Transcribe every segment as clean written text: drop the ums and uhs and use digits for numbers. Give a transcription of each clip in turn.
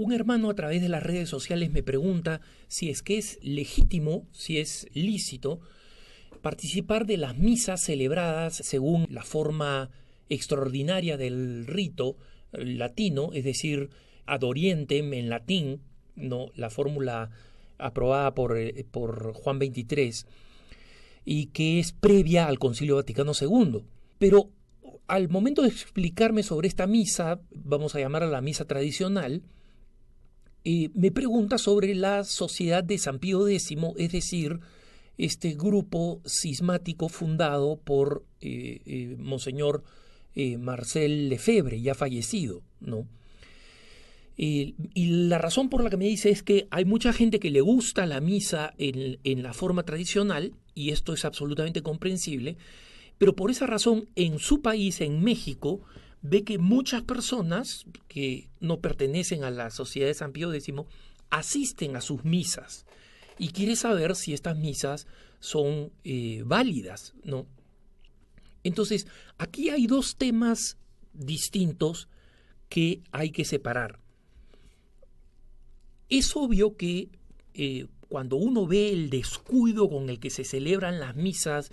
Un hermano a través de las redes sociales me pregunta si es que es legítimo, si es lícito, participar de las misas celebradas según la forma extraordinaria del rito latino, es decir, ad orientem en latín, ¿no? La fórmula aprobada por Juan XXIII, y que es previa al Concilio Vaticano II. Pero al momento de explicarme sobre esta misa, vamos a llamarla la misa tradicional, me pregunta sobre la Sociedad de San Pío X, es decir, este grupo cismático fundado por Monseñor Marcel Lefebvre, ya fallecido, ¿no? Y la razón por la que me dice es que hay mucha gente que le gusta la misa en la forma tradicional, y esto es absolutamente comprensible, pero por esa razón en su país, en México, ve que muchas personas que no pertenecen a la Sociedad de San Pío X asisten a sus misas y quiere saber si estas misas son válidas, ¿no? Entonces, aquí hay dos temas distintos que hay que separar. Es obvio que cuando uno ve el descuido con el que se celebran las misas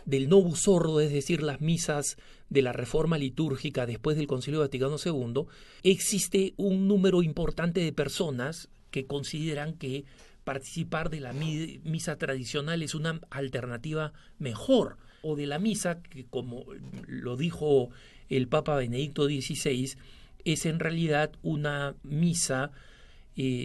del Novus Ordo, es decir, las misas de la Reforma litúrgica después del Concilio Vaticano II, existe un número importante de personas que consideran que participar de la misa tradicional es una alternativa mejor, o de la misa que, como lo dijo el Papa Benedicto XVI, es en realidad una misa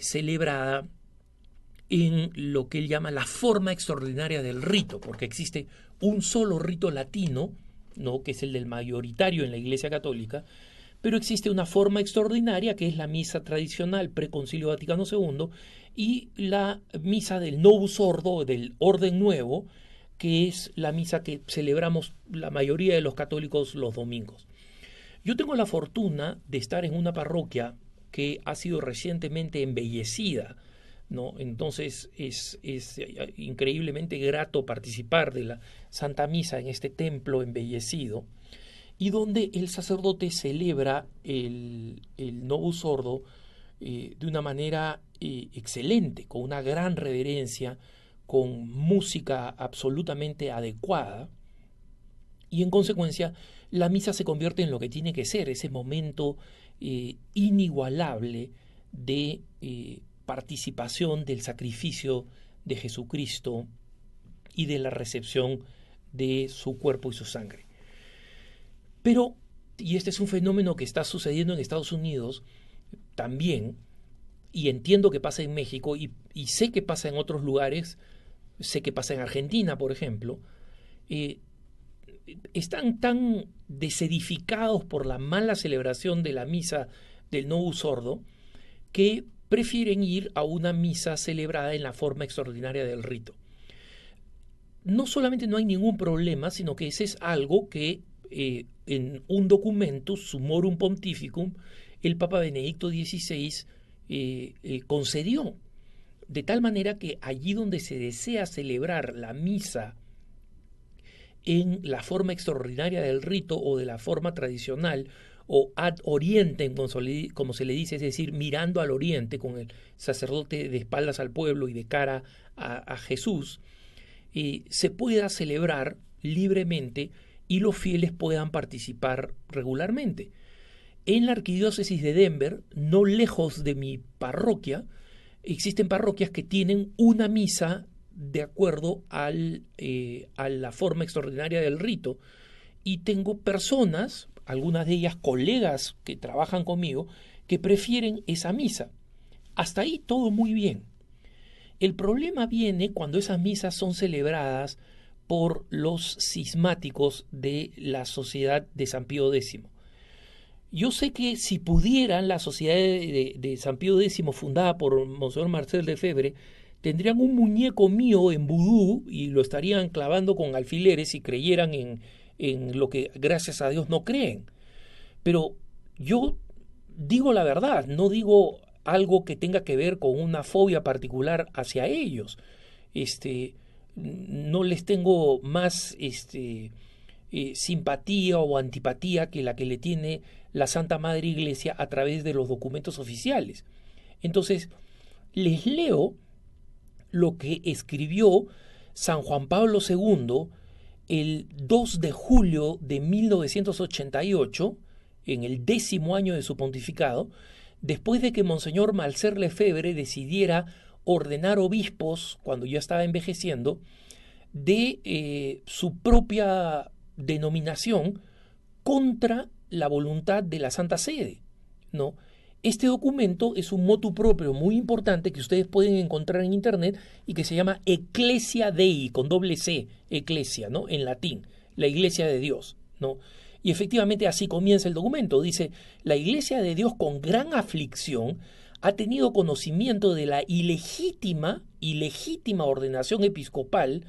celebrada en lo que él llama la forma extraordinaria del rito, porque existe un solo rito latino, ¿no?, que es el del mayoritario en la Iglesia Católica, pero existe una forma extraordinaria que es la misa tradicional pre-Concilio Vaticano II y la misa del Novus Ordo, del Orden Nuevo, que es la misa que celebramos la mayoría de los católicos los domingos. Yo tengo la fortuna de estar en una parroquia que ha sido recientemente embellecida, ¿no? Entonces es increíblemente grato participar de la Santa Misa en este templo embellecido, y donde el sacerdote celebra el Novus Ordo de una manera excelente, con una gran reverencia, con música absolutamente adecuada, y en consecuencia la misa se convierte en lo que tiene que ser, ese momento inigualable de participación del sacrificio de Jesucristo y de la recepción de su cuerpo y su sangre. Pero, y este es un fenómeno que está sucediendo en Estados Unidos también, y entiendo que pasa en México, y sé que pasa en otros lugares, sé que pasa en Argentina, por ejemplo, están tan desedificados por la mala celebración de la misa del Novus Ordo que prefieren ir a una misa celebrada en la forma extraordinaria del rito. No solamente no hay ningún problema, sino que ese es algo que en un documento, Summorum Pontificum, el Papa Benedicto XVI concedió, de tal manera que allí donde se desea celebrar la misa en la forma extraordinaria del rito o de la forma tradicional, o ad orientem, como se le dice, es decir, mirando al oriente, con el sacerdote de espaldas al pueblo y de cara a Jesús, se pueda celebrar libremente y los fieles puedan participar regularmente. En la arquidiócesis de Denver, no lejos de mi parroquia, existen parroquias que tienen una misa de acuerdo a la forma extraordinaria del rito, y tengo personas, algunas de ellas colegas que trabajan conmigo, que prefieren esa misa. Hasta ahí todo muy bien. El problema viene cuando esas misas son celebradas por los cismáticos de la Sociedad de San Pío X. Yo sé que si pudieran, la Sociedad de San Pío X, fundada por Monseñor Marcel Lefebvre, tendrían un muñeco mío en vudú y lo estarían clavando con alfileres si creyeran en lo que gracias a Dios no creen. Pero yo digo la verdad, no digo algo que tenga que ver con una fobia particular hacia ellos. No les tengo más simpatía o antipatía que la que le tiene la Santa Madre Iglesia a través de los documentos oficiales. Entonces, les leo lo que escribió San Juan Pablo II el 2 de julio de 1988, en el 10º año de su pontificado, después de que Monseñor Malcer Lefebvre decidiera ordenar obispos, cuando ya estaba envejeciendo, de su propia denominación contra la voluntad de la Santa Sede, ¿no? Este documento es un motu proprio muy importante que ustedes pueden encontrar en internet y que se llama Ecclesia Dei, con doble C, Ecclesia, ¿no? En latín, la Iglesia de Dios, ¿no? Y efectivamente así comienza el documento. Dice: la Iglesia de Dios, con gran aflicción, ha tenido conocimiento de la ilegítima ordenación episcopal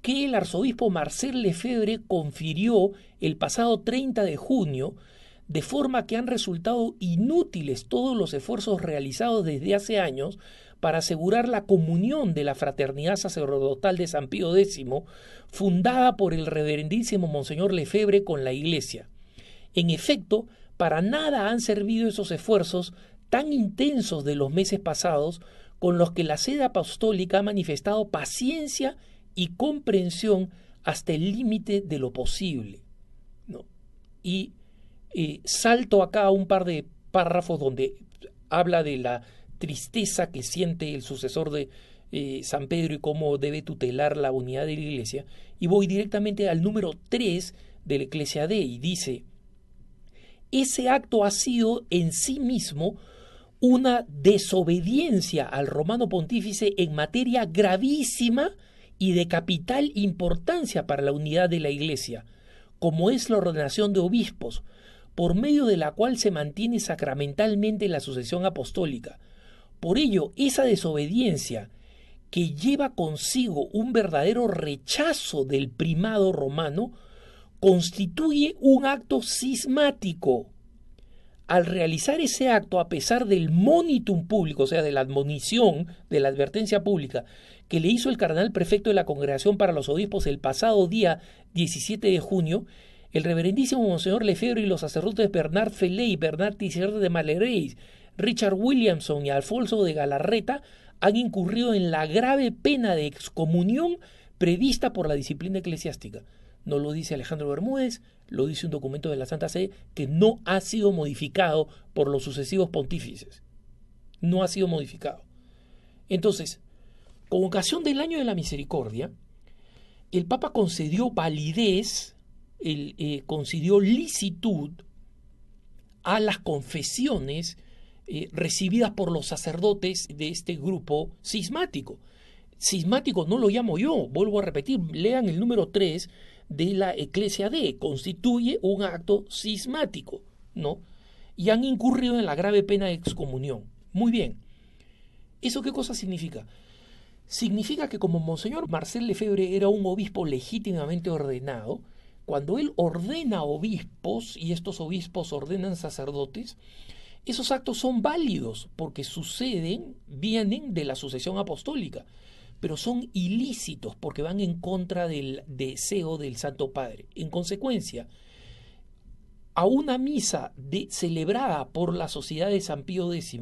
que el arzobispo Marcel Lefebvre confirió el pasado 30 de junio, de forma que han resultado inútiles todos los esfuerzos realizados desde hace años para asegurar la comunión de la fraternidad sacerdotal de San Pío X, fundada por el reverendísimo Monseñor Lefebvre con la Iglesia. En efecto, para nada han servido esos esfuerzos tan intensos de los meses pasados, con los que la sede apostólica ha manifestado paciencia y comprensión hasta el límite de lo posible, ¿no? Y salto acá a un par de párrafos donde habla de la tristeza que siente el sucesor de San Pedro y cómo debe tutelar la unidad de la Iglesia, y voy directamente al número 3 de la Ecclesia Dei. Dice: ese acto ha sido en sí mismo una desobediencia al romano pontífice en materia gravísima y de capital importancia para la unidad de la Iglesia, como es la ordenación de obispos, por medio de la cual se mantiene sacramentalmente la sucesión apostólica. Por ello, esa desobediencia, que lleva consigo un verdadero rechazo del primado romano, constituye un acto cismático. Al realizar ese acto, a pesar del monitum público, o sea, de la admonición, de la advertencia pública, que le hizo el cardenal prefecto de la Congregación para los Obispos el pasado día 17 de junio, el reverendísimo Monseñor Lefebvre y los sacerdotes Bernard Felay, Bernard Tisier de Malereis, Richard Williamson y Alfonso de Galarreta han incurrido en la grave pena de excomunión prevista por la disciplina eclesiástica. No lo dice Alejandro Bermúdez, lo dice un documento de la Santa Sede que no ha sido modificado por los sucesivos pontífices. No ha sido modificado. Entonces, con ocasión del Año de la Misericordia, el Papa concedió validez, concedió licitud a las confesiones recibidas por los sacerdotes de este grupo cismático. Cismático no lo llamo yo, vuelvo a repetir, lean el número 3 de la Ecclesia Dei, constituye un acto cismático, ¿no? Y han incurrido en la grave pena de excomunión. Muy bien. ¿Eso qué cosa significa? Significa que como Monseñor Marcel Lefebvre era un obispo legítimamente ordenado, cuando él ordena obispos y estos obispos ordenan sacerdotes, esos actos son válidos porque vienen de la sucesión apostólica, pero son ilícitos porque van en contra del deseo del Santo Padre. En consecuencia, a una misa celebrada por la Sociedad de San Pío X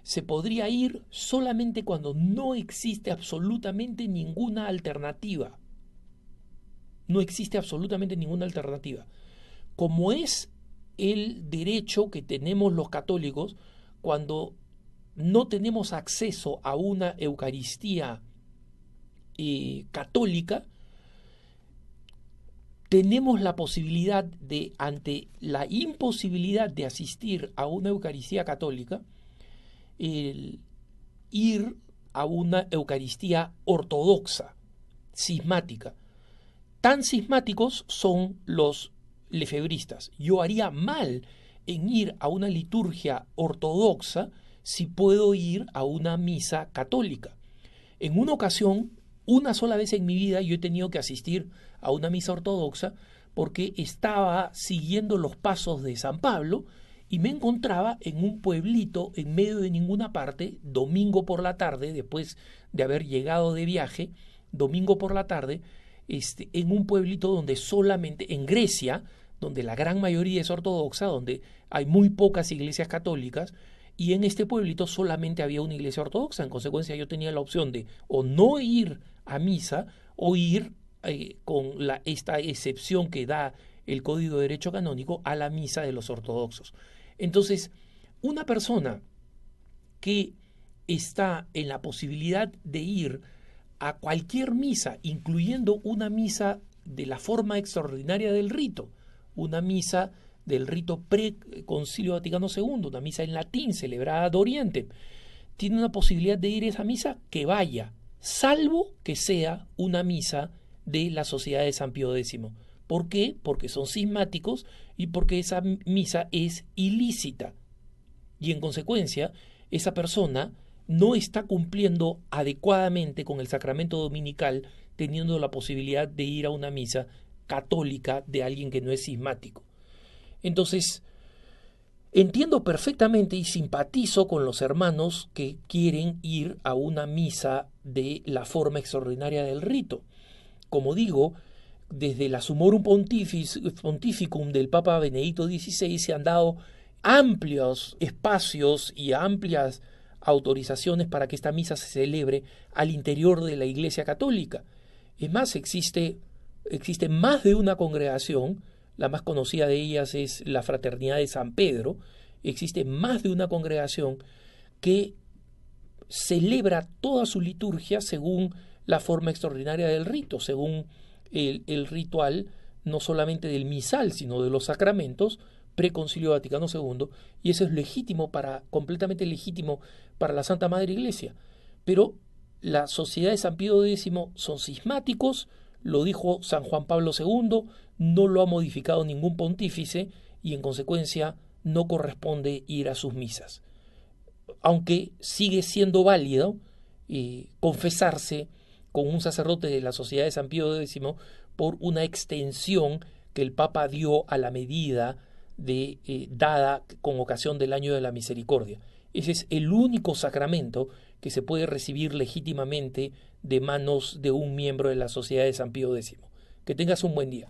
se podría ir solamente cuando no existe absolutamente ninguna alternativa. No existe absolutamente ninguna alternativa. Como es el derecho que tenemos los católicos cuando no tenemos acceso a una Eucaristía católica, tenemos la posibilidad de, ante la imposibilidad de asistir a una Eucaristía católica, ir a una Eucaristía ortodoxa, cismática. Tan cismáticos son los lefebristas. Yo haría mal en ir a una liturgia ortodoxa si puedo ir a una misa católica. En una ocasión, una sola vez en mi vida, yo he tenido que asistir a una misa ortodoxa porque estaba siguiendo los pasos de San Pablo y me encontraba en un pueblito en medio de ninguna parte, domingo por la tarde, después de haber llegado de viaje, domingo por la tarde, en un pueblito donde solamente, en Grecia, donde la gran mayoría es ortodoxa, donde hay muy pocas iglesias católicas, y en este pueblito solamente había una iglesia ortodoxa. En consecuencia, yo tenía la opción de o no ir a misa o ir con esta excepción que da el Código de Derecho Canónico a la misa de los ortodoxos. Entonces, una persona que está en la posibilidad de ir a cualquier misa, incluyendo una misa de la forma extraordinaria del rito, una misa del rito pre-Concilio Vaticano II, una misa en latín celebrada ad Orientem, tiene una posibilidad de ir a esa misa, que vaya, salvo que sea una misa de la Sociedad de San Pío X. ¿Por qué? Porque son cismáticos y porque esa misa es ilícita. Y en consecuencia, esa persona no está cumpliendo adecuadamente con el sacramento dominical, teniendo la posibilidad de ir a una misa católica de alguien que no es cismático. Entonces, entiendo perfectamente y simpatizo con los hermanos que quieren ir a una misa de la forma extraordinaria del rito. Como digo, desde la Summorum Pontificum del Papa Benedicto XVI se han dado amplios espacios y amplias autorizaciones para que esta misa se celebre al interior de la Iglesia Católica. Es más, existe más de una congregación, la más conocida de ellas es la Fraternidad de San Pedro, existe más de una congregación que celebra toda su liturgia según la forma extraordinaria del rito, según el ritual no solamente del misal, sino de los sacramentos pre-Concilio Vaticano II, y eso es legítimo completamente legítimo para la Santa Madre Iglesia. Pero la Sociedad de San Pío X son cismáticos, lo dijo San Juan Pablo II, no lo ha modificado ningún pontífice y en consecuencia no corresponde ir a sus misas. Aunque sigue siendo válido confesarse con un sacerdote de la Sociedad de San Pío X por una extensión que el Papa dio a la medida dada con ocasión del Año de la Misericordia. Ese es el único sacramento que se puede recibir legítimamente de manos de un miembro de la Sociedad de San Pío X. Que tengas un buen día.